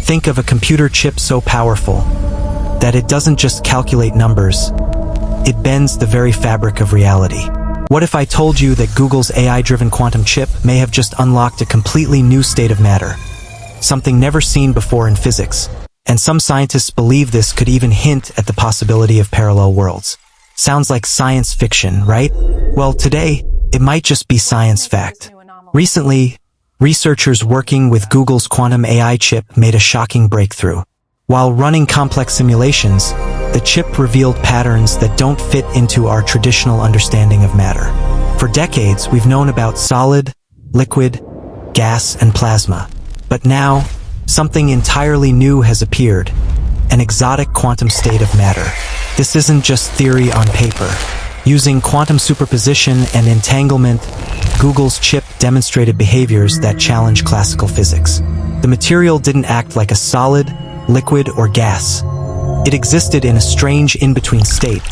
Think of a computer chip so powerful that it doesn't just calculate numbers, it bends the very fabric of reality. What if I told you that Google's AI-driven quantum chip may have just unlocked a completely new state of matter, something never seen before in physics? And some scientists believe this could even hint at the possibility of parallel worlds. Sounds like science fiction, right? Well, today, it might just be science fact. Recently, researchers working with Google's quantum AI chip made a shocking breakthrough. While running complex simulations, the chip revealed patterns that don't fit into our traditional understanding of matter. For decades, we've known about solid, liquid, gas, and plasma. But now, something entirely new has appeared, an exotic quantum state of matter. This isn't just theory on paper. Using quantum superposition and entanglement, Google's chip demonstrated behaviors that challenge classical physics. The material didn't act like a solid, liquid, or gas. It existed in a strange in-between state,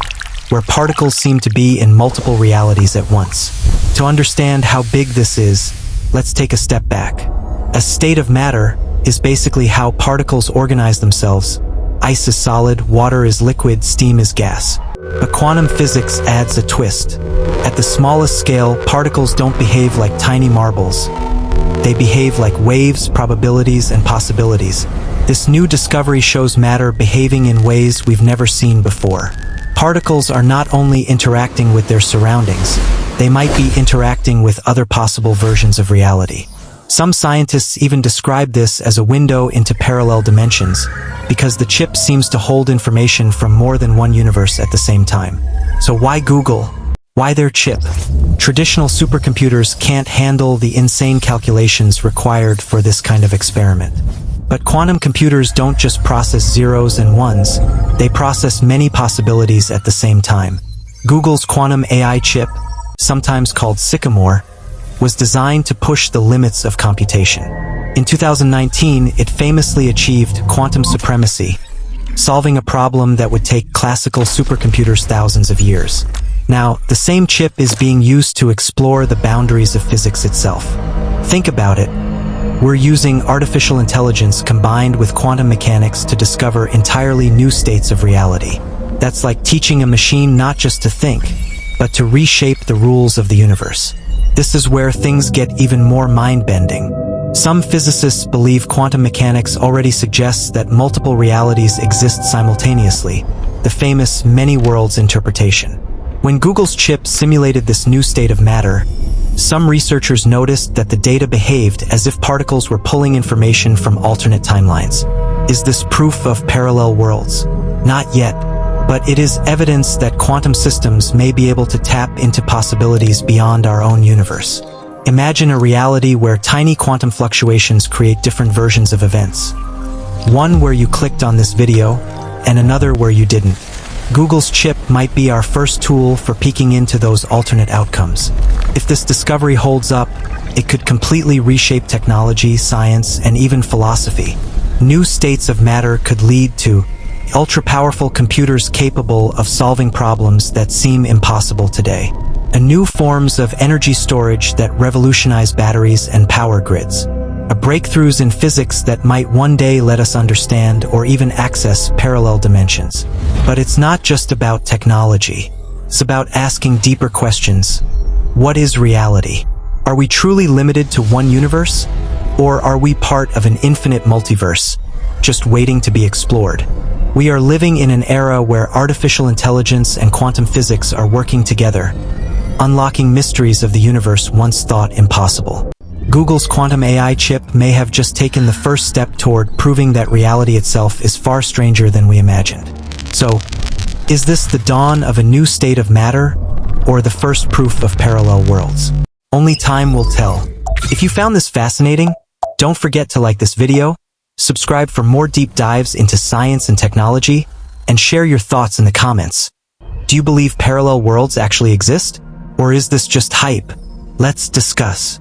where particles seem to be in multiple realities at once. To understand how big this is, let's take a step back. A state of matter is basically how particles organize themselves. Ice is solid, water is liquid, steam is gas. But quantum physics adds a twist. At the smallest scale, particles don't behave like tiny marbles. They behave like waves, probabilities, and possibilities. This new discovery shows matter behaving in ways we've never seen before. Particles are not only interacting with their surroundings, they might be interacting with other possible versions of reality. Some scientists even describe this as a window into parallel dimensions, because the chip seems to hold information from more than one universe at the same time. So why Google? Why their chip? Traditional supercomputers can't handle the insane calculations required for this kind of experiment. But quantum computers don't just process zeros and ones, they process many possibilities at the same time. Google's quantum AI chip, sometimes called Sycamore, was designed to push the limits of computation. In 2019, it famously achieved quantum supremacy, solving a problem that would take classical supercomputers thousands of years. Now, the same chip is being used to explore the boundaries of physics itself. Think about it. We're using artificial intelligence combined with quantum mechanics to discover entirely new states of reality. That's like teaching a machine not just to think, but to reshape the rules of the universe. This is where things get even more mind-bending. Some physicists believe quantum mechanics already suggests that multiple realities exist simultaneously, the famous many worlds interpretation. When Google's chip simulated this new state of matter, some researchers noticed that the data behaved as if particles were pulling information from alternate timelines. Is this proof of parallel worlds? Not yet, but it is evidence that quantum systems may be able to tap into possibilities beyond our own universe. Imagine a reality where tiny quantum fluctuations create different versions of events. One where you clicked on this video, and another where you didn't. Google's chip might be our first tool for peeking into those alternate outcomes. If this discovery holds up, it could completely reshape technology, science, and even philosophy. New states of matter could lead to ultra-powerful computers capable of solving problems that seem impossible today, and new forms of energy storage that revolutionize batteries and power grids. Breakthroughs in physics that might one day let us understand or even access parallel dimensions. But it's not just about technology. It's about asking deeper questions. What is reality? Are we truly limited to one universe? Or are we part of an infinite multiverse, just waiting to be explored? We are living in an era where artificial intelligence and quantum physics are working together, unlocking mysteries of the universe once thought impossible. Google's quantum AI chip may have just taken the first step toward proving that reality itself is far stranger than we imagined. So, is this the dawn of a new state of matter, or the first proof of parallel worlds? Only time will tell. If you found this fascinating, don't forget to like this video, subscribe for more deep dives into science and technology, and share your thoughts in the comments. Do you believe parallel worlds actually exist? Or is this just hype? Let's discuss.